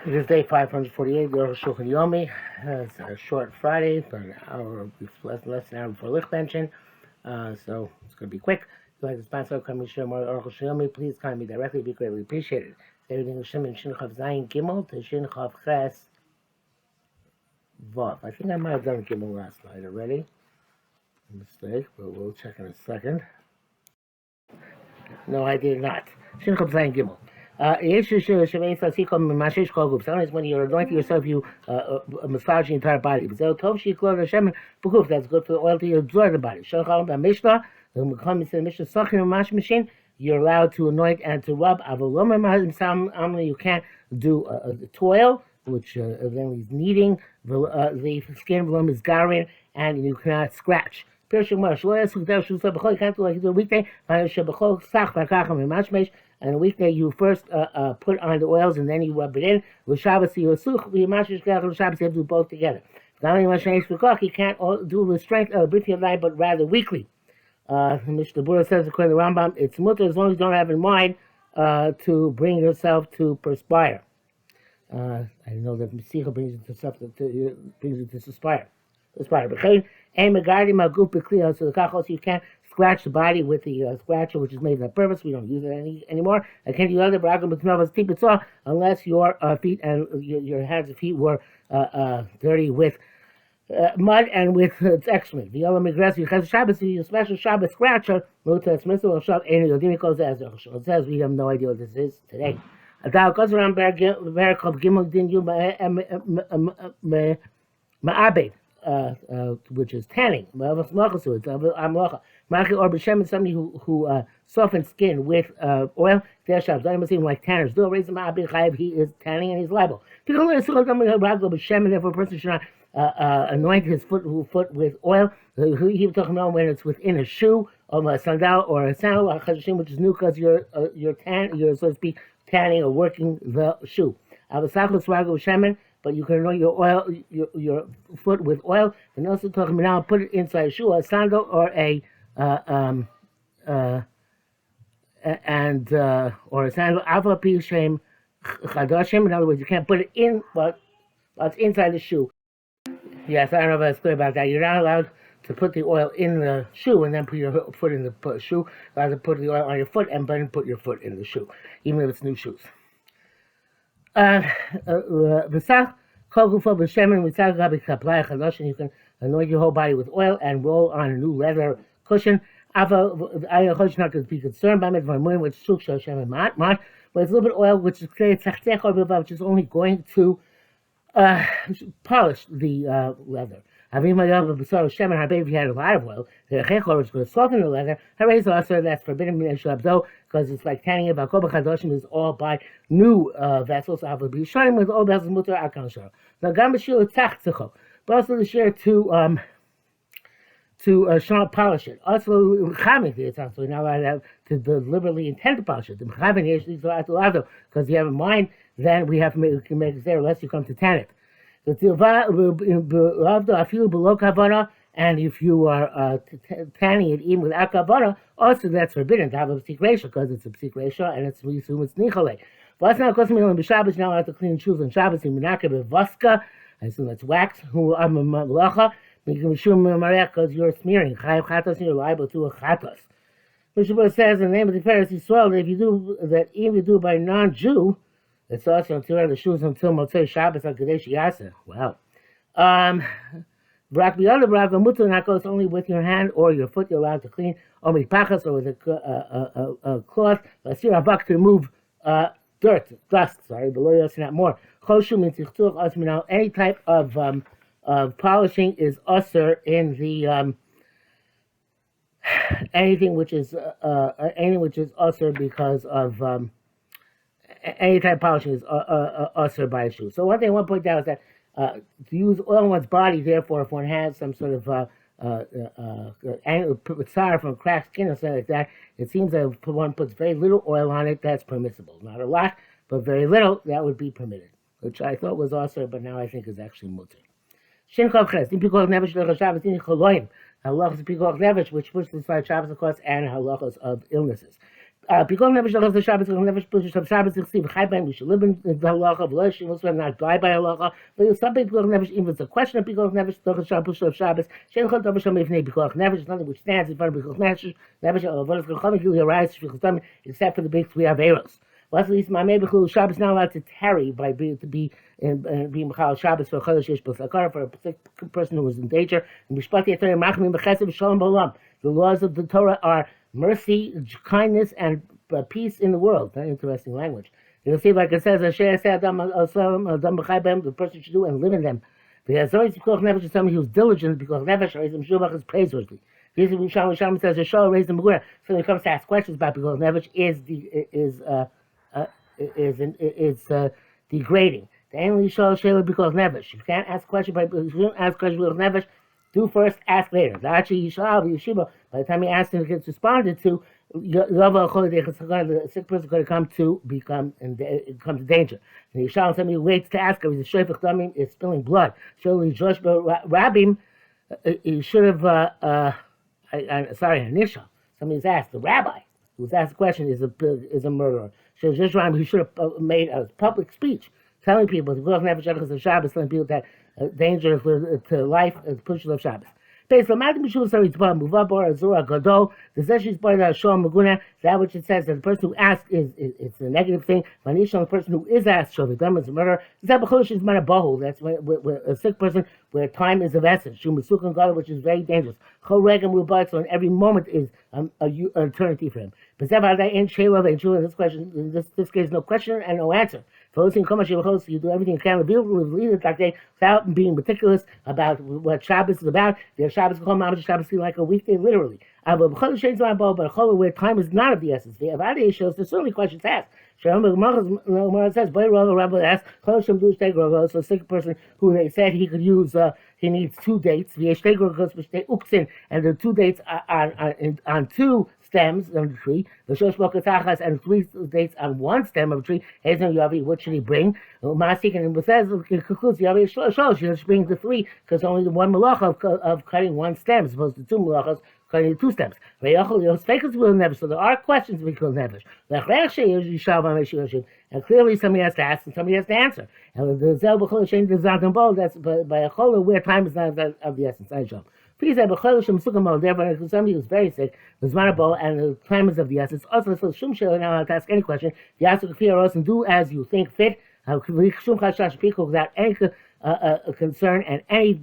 It is day 548 of Arukh HaShulchan Yomi. It's a short Friday, but an hour, less than an hour before Lichtention. So it's going to be quick. If you'd like to sponsor coming share more Arukh HaShulchan Yomi, please contact me directly. It'd be greatly appreciated. Everything is Shin Chav Zayin Gimel to Shin Chav Ches Vav. I think I might have done Gimel last night already. Mistake, but we'll check in a second. No, I did not. Shin Chav Zayin Gimel. Sometimes when you're anointing yourself, you massage the entire body. That's good for the oil to absorb the body. You're allowed to anoint and to rub. You can't do toil, which then is kneading. The skin of is garin, and you cannot scratch. You can't do like a weekday. And a weekday you first put on the oils and then you rub it in. With Shabbos you have to do both together. You can't do with strength but rather weekly. Mr. Bura says according to the Rambam, it's mutter as long as you don't have in mind to bring yourself to perspire. I know that Mesicha brings it to perspire. So the kachos you can't scratch the body with the scratcher, which is made for that purpose. We don't use it anymore. I can't do other unless your feet and your hands and feet were dirty with mud and with its excrement. The Yom Migras, you have Shabbos, a special Shabbos scratcher. It says we have no idea what this is today. Which is tanning. Somebody who softens skin with oil. Like tanners do. He is tanning and he's liable. Therefore, a person should not anoint his foot with oil. He was talking about when it's within a shoe, or a sandal, which is new because you're so to speak tanning or working the shoe. But you can anoint your foot with oil. And also talking about put it inside a shoe, a sandal, or a or a sandal. In other words, you can't put it in, but it's inside the shoe. Yes, I don't know if that's clear about that. You're not allowed to put the oil in the shoe and then put your foot in the shoe. You're allowed to put the oil on your foot and then put your foot in the shoe, even if it's new shoes. You can anoint your whole body with oil and roll on a new leather cushion. I'm not to be concerned about it, but it's a little bit of oil which is only going to polish the leather. If you had a lot of oil, the chechor is going to soften the leather. Also, that's forbidden because it's like tanning about Koba is all by new vessels. Be shining with old vessels mutter akan shor. Now gamashil tachtzcho, but also the share to polish it. Also, it's also not allowed to deliberately intend to polish it. The because you have in mind, then we have to make it there unless you come to tan it. And if you are tanning it even without kavana, also that's forbidden to have a psik ratio because it's a psik ratio and we assume it's nichale. But it's not Shabbos now. I have to clean shoes on Shabbos in Menaka Vaska. I assume that's wax. Who I'm a malacha because you're smearing. Chayav chatos, you're liable to a chatos. Mishnah says in the name of the Pharisee Yisrael that if you do that, even if you do it by a non-Jew. It's also until the shoes until Motzei Shabbos on Kadesh Yasa. Wow. Brak beyond the brak, mutter not goes only with your hand or your foot. You're allowed to clean. Only pachas or with a cloth. Asir avak to remove dust. Sorry, below us not more. Choshu means yichtuch. Any type of polishing is usher in the anything which is usher because of. Any type of polishing is usher by a shoe. So one thing I want to point out is that to use oil on one's body, therefore, if one has some sort of sorrow from cracked skin or something like that, it seems that if one puts very little oil on it, that's permissible. Not a lot, but very little, that would be permitted, which I thought was usher, but now I think is actually mutter. Shin Chav Ches, Pikuach Nefesh Lechol Shabbos Dini Choloim, halachas Pikuach Nefesh, which puts aside Shabbos, of course, and halachas of illnesses. Because never shall the Shabbos, never push some Shabbos to see we should live in the halacha, v'lo also not die by halacha. But some people never even it's a question of because never the Shabbos of Shabbos. Shen chol never shall make because never is nothing which stands in front of because never shall avoid the chol will arise except for the big three averos. Well, at least my neighborhood Shabbos not allowed to tarry by being Mechal Shabbos for Chodesh Yesh B'Sakar for a sick person who was in danger. And Mishpati Torah Machmim B'Chesed Shalom B'Olam. The laws of the Torah are mercy, kindness, and peace in the world. Very interesting language. You'll see, like it says, the person should do and live in them. Because always because Nevesh is somebody who's diligent because Nevesh is praiseworthy. This is Shalom says, "Shal raised him where." So when he comes to ask questions about because Nevesh is degrading. The only Shal Shayla because Nevesh. You can't ask questions because Nevesh. Do first, ask later. The Yeshiva, by the time he asks and it gets responded to, the sick person is going to come to danger. And Yeshua somebody waits to ask her, he's a shofech damim, is spilling blood. Surely Josh Rabbim, he should have, Hanisha. Somebody's asked, the rabbi who's asked the question is a murderer. So Josh Rabbim, he should have made a public speech telling people, telling people that danger to life is pushing of Shabbos. Based on Matim B'Shul Sari Tzvah Muvabor Azura Gadol, the Zeshis Bar Shom Maguna, that which it says that the person who asks it's a negative thing. Vanisha, the person who is asked, Shovidam is a murderer. Zebacholish is Manabohu, that's where a sick person where time is of essence. Shumasukan Gadol, which is very dangerous. Chol Regam Rubat, so in every moment is an eternity for him. But Zebadai ain't Shayla, and in this question, in this case, no question and no answer. You do everything you can without being meticulous about what Shabbos is about. The Shabbos called Mamash Shabbos like a weekday, literally. But where time is not of the essence. There's certainly questions asked. It says, so a sick person who they said he could use, he needs 2 dates. And the 2 dates are on 2 stems on the tree, the shosh bokatachas, and 3 dates on 1 stem of the tree. What should he bring? Masik and it says it concludes Yavi shosh. He should bring the 3 because only the 1 malacha of cutting 1 stem as opposed to 2 malachas cutting 2 stems. So there are questions we call nevesh. And clearly somebody has to ask and somebody has to answer. And the zel b'chol shein d'zadim bo. That's by a chol where time is not of the essence. I show. Please have a cholish msukamol. Therefore, somebody who's very sick, the zmanabo, and the time is of the essence. Also, so shum shel now to ask any question. You ask the kafir and do as you think fit. Without any concern and any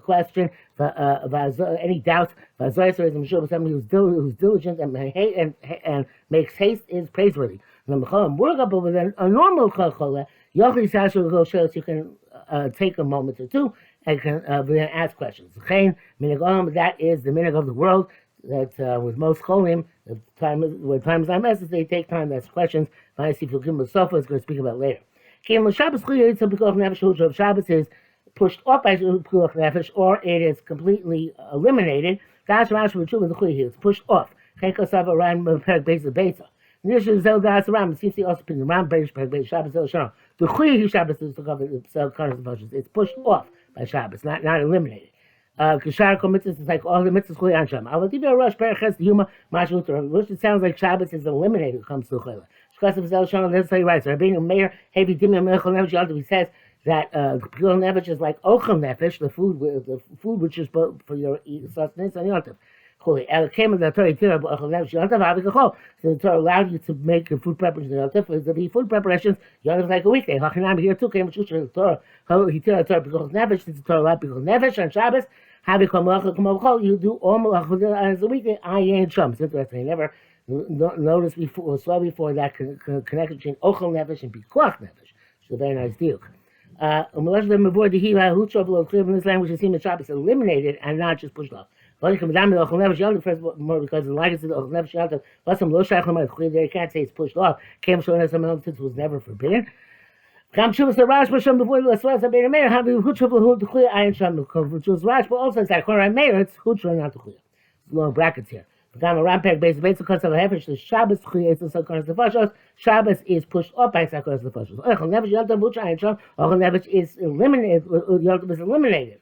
question, any doubt. Somebody who's diligent and makes haste is praiseworthy. But then a normal chola, you can take a moment or 2 and can ask questions. That is the minhag of the world. That with most cholim, when time is on message, they take time to ask questions. Shabbos is going to speak about later. Shabbos is pushed off by Pikuach Nefesh, or it is completely eliminated. It's pushed off. This is Zeldas Ram. Seems to also be the Ram Beis Shabbos Shalom. The Chuy Shabbos is the it's pushed off by Shabbos, not eliminated. Kishar mitzvahs is like all the mitzvahs Chuy on Shabbos. I will give you a rush. Perches the Yuma Mashuter. Which it sounds like Shabbos is eliminated when it comes to Chuy. Shkas of Zel Shalom. That's how he writes. Rabbeinu Meir Hevi Dimya Mechol Nefesh. He says that Pikuach Nefesh is like Ochel Nefesh, the food which is for your sustenance and Yontif. So the Torah allowed you to make your food preparations. The food preparations, you have like a weekday. Here too came the Torah. He tell the Torah because Nefesh, the Torah allowed because Nefesh on Shabbos. You do all malachot as a weekday. I ain't shum. It's interesting. I never noticed before, saw before that connection between Ochel Nefesh and Pikuach Nefesh. It's a very nice deal. In this language, it seems that Shabbos is eliminated and not just pushed off. First, more because the likeness of the Nefesh Yalta, they can't say it's pushed off. Since it was never forbidden. Rash also says that Meir, it's Hutra, not the Chuya. Long brackets here. Shabbos is pushed up by Sakras the Fashos. Nefesh is eliminated. Yalta is eliminated.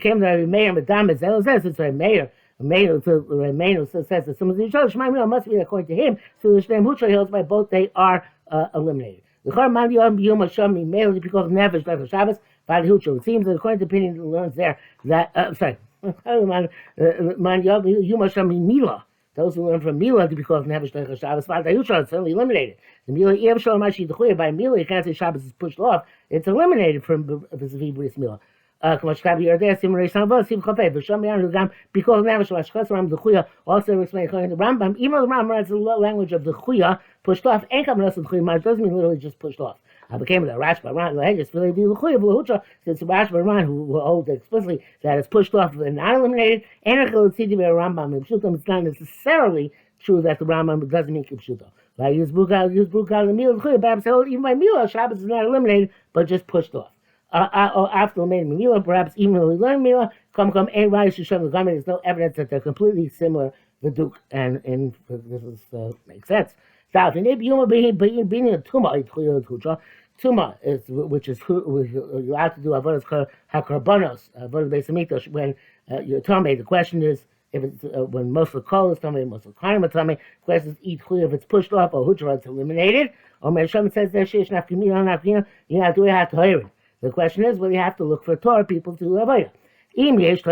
Came to Meir, Madame Zel says it's a Meir. Remenu says that some of the Yishol Shema Mila must be according to him. So the Shnei Hutra hills by both they are eliminated. The Chor Man Yom Yom Hashem Mimel because Nefesh like Shabbos by the Hutra. It seems that according to opinion that learns there that Man Yom Hashem Mila. Those who learn from Mila because Nefesh like Shabbos by the Hutra is certainly eliminated. The Mila Ev Shalom Mashi Dechuya by Mila you can't say Shabbos is pushed off. It's eliminated from the Bris Mila. Because Nefesh Ram also explained the Rambam, even though the Rambam writes the language of the Chuya pushed off, ain't coming us with Chuya, doesn't mean literally just pushed off. I became the Rashba Ran, the Hedges, really do the Chuya, V'Hutra, since Rashba Ran, who holds explicitly that it's pushed off and not eliminated, and Rambam, it's not necessarily true that the Rambam doesn't mean Kipshuto. Like use Brukal, the Mila, the Chuya, Bab said, even by Mila, Shabbos is not eliminated, but just pushed off. After made Mila, perhaps even though we learn Mila, come, and Rai Shushan the garment, there's no evidence that they're completely similar, the Duke, and this is makes sense. Tuma is which is you have to do avodas hakarbanos, avodas beis hamikdash when you're tummy. The question is if it's when most of the kol is tummy, most of the kanim are tummy. The question is eat chuya if it's pushed off or hutra it's eliminated. Or Mesham says there sheish nafkimina you have to hire it. The question is, will you have to look for Torah people to avoid it? If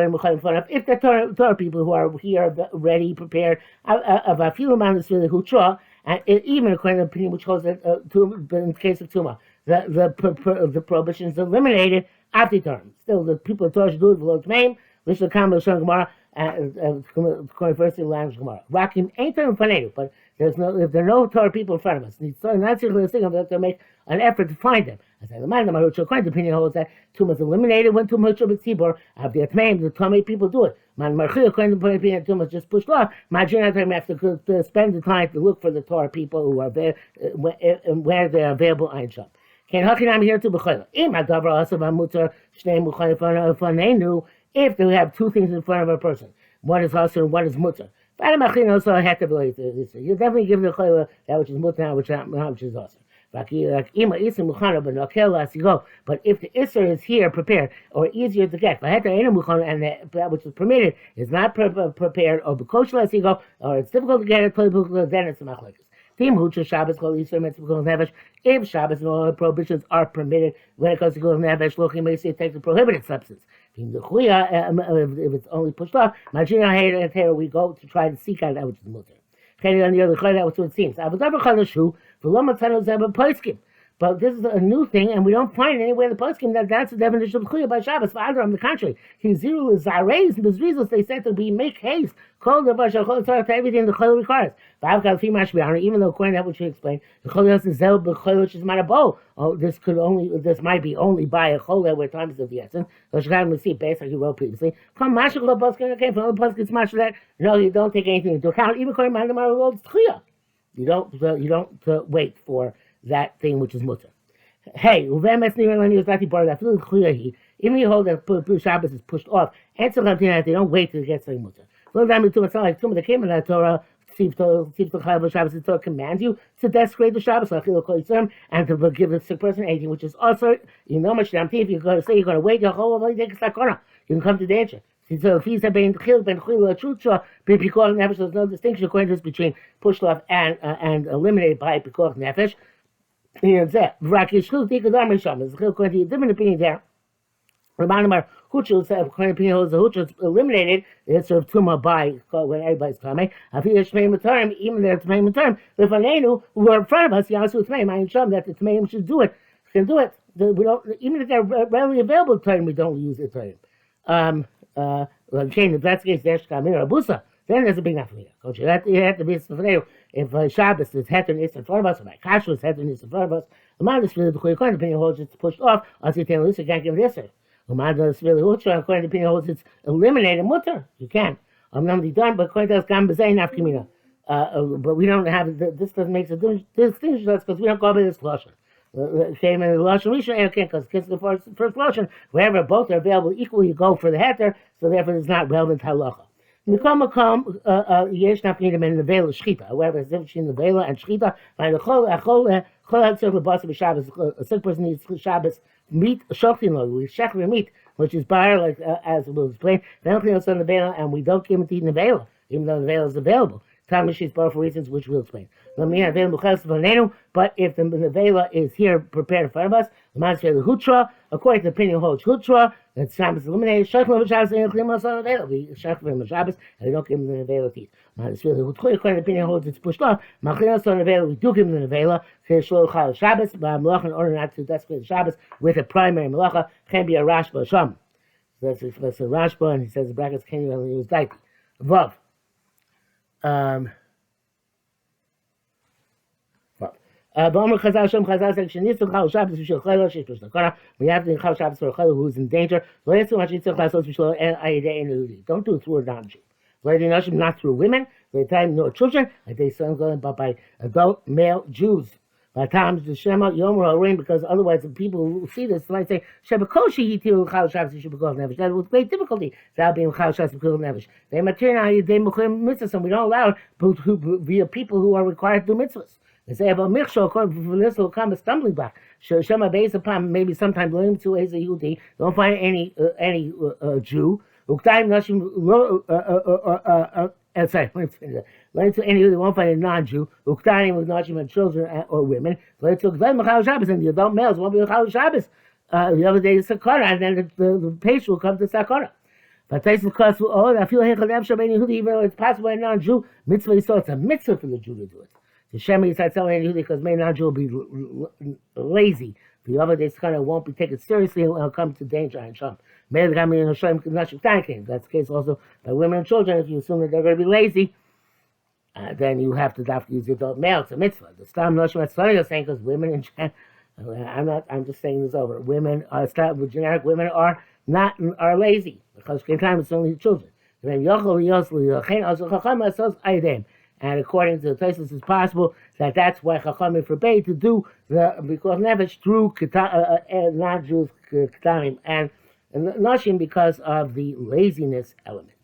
the Torah people who are here ready, prepared, of a few amount is really hutra, and even according to the opinion which holds that in the case of Tuma, the prohibition is eliminated after term. Still, the people of Torah should do it below Tmeim, which the Kamel Shon Gemara, according first to the language Gemara. Rakim ain't in front of you, but if there are no Torah people in front of us, it's not seriously a thing of to make an effort to find them. As I remind them, according to opinion holds that Tumah is eliminated when Tumah Tzibor of the Atmeim, the Tomei people do it. Man Marchi, according to opinion, Tumah is just pushed off. Imagine I have to spend the time to look for the Torah people who are there where they are available. Ein Sham. Can Hakinam here to Bechayla. Im Hadavar also Mutar Shnei Muchayim Fanenu. If they have two things in front of a person, one is also and one is Mutar. Also have to believe this. You definitely give the Chayla that which is Mutar, which is also. But if the Isser is here prepared or easier to get, and that which is permitted is not prepared or or it's difficult to get it, then it's machlokes. If Shabbos and all the prohibitions are permitted when it comes to Gul Nefesh, looking may say take the prohibited substance. If it's only pushed off, we go to try to seek out that which is mutar. On the other side, that was what it seems. But this is a new thing, and we don't find anywhere in the poskim that's the definition of chuya by Shabbos. But on the contrary, Hiziru Zareis and Bezrizos, they said that we make haste, call the Bash to everything the chol requires. Even though according to that which we explained, the chol is zel b'chol which is marabo. Oh, this might be only by a chol where time is of the essence. So we see based like you wrote previously. Come mashal poskim okay from the poskim mashal that no, you don't take anything into account. Even according to the Marul, it's chuya. You don't wait for that thing which is mutter. Hey, even you hold that Shabbos is pushed off, and so they don't wait to get something mutter. So that means it's like some of the came in that Torah, the Torah commands you to desecrate the Shabbos, and to give the sick person anything, which is also, if you're going to say you're going to wait your whole life, you can come to danger. So if he's been killed, because nefesh, there's no distinction according to this between pushed off and eliminated by pikuach nefesh. There's according to a different opinion there. According to opinion holds the hutra is eliminated. It's sort of tumah by when everybody's coming. Even their tmeim term. The fanenu who are in front of us, Yasu tmeim. I am sure that the tmeim should do it. Can do it. We don't even if they're readily available time. We don't use it time. If that's the case, there's Kamir Abusa, then there's a big enough here. You have to be if Shabbos is heter and in front of us, or my kashrus is heter and in front of us, the man is really the according to opinion holds it's pushed off, as you tell you can't give this. The man is really ultra, according to opinion holds it's eliminated mutter. You can. I'm not done, but according to us, Gam Bezay Nafkamina. But we don't have this doesn't make a distinction to us because we don't go by this lashon. Same in the lashon rishon, okay, because it's the first lashon. Wherever both are available equally, you go for the heter. So therefore, it's not relevant halacha. Yesh nafkamina in the veil of shchita. However, it's different between the veil and shchita. By the chol a sick person needs Shabbos meat, shocking lo, we shechri meat. which is bar, like as we'll explain. And we don't give him to eat nevela, even though nevela is available. Tamish is bar for reasons which we'll explain. But if the nevela is here prepared in front of us, according to the opinion holds hutra, that Shabbos is eliminated. Shachlim Shabbos and Chlimos on nevela. We shachlim Shabbos and we don't give him the nevela teeth. According to the opinion holds it's pushed off. Machlinos on nevela, we do give him the nevela. Shabbos, but Malacha in order not to desecrate the Shabbos with a primary Malacha can be a Rashba Sham. That's a Rashba, and he says the brackets can you use daiti. Vav. We have to Chal Shabbos for a Chayla who is in danger. Don't do it through a non-Jew. Not through women, nor children, but by adult male Jews. By times the Shema Yomer Harim, because otherwise the people who see this might say Shebakoshi Hitiu Chal Shabbos you should be called Nevish. That with great difficulty without being Chal Shabbos called Nevish. They materialize they Mukhim mitzvahs, and we don't allow via people who are required to do mitzvahs. They say about Michshol, according to this will come a stumbling block. Shema based upon maybe sometimes learning to as a Yehudi, don't find any Jew. Uktaim Nashim learn to any who won't find a non-Jew. Uktanim with Nashim and children or women. Learn to Glen Machal Shabbos, and the adult males won't be Machal Shabbos. The other day is Sakara, and then the patient will come to Sakara. But Tais will cost I feel even though it's possible a non-Jew, mitzvah so it's a mitzvah for the Jew to do it. The Shema is not telling Yehudi because may non-Jew will be lazy. The other days kind of won't be taken seriously and will come to danger and Sham. That's the case also by women and children. If you assume that they're going to be lazy, then you have to use the adult male. It's a mitzvah. The Stam Noshim Atzlani is saying because women in I'm just saying this over. Women are generic women are lazy because time it's only children. And according to the Tosfos, it's possible that that's why Chachamim forbade to do because Nevish through non-Jews Ketanim and Nashim because of the laziness element.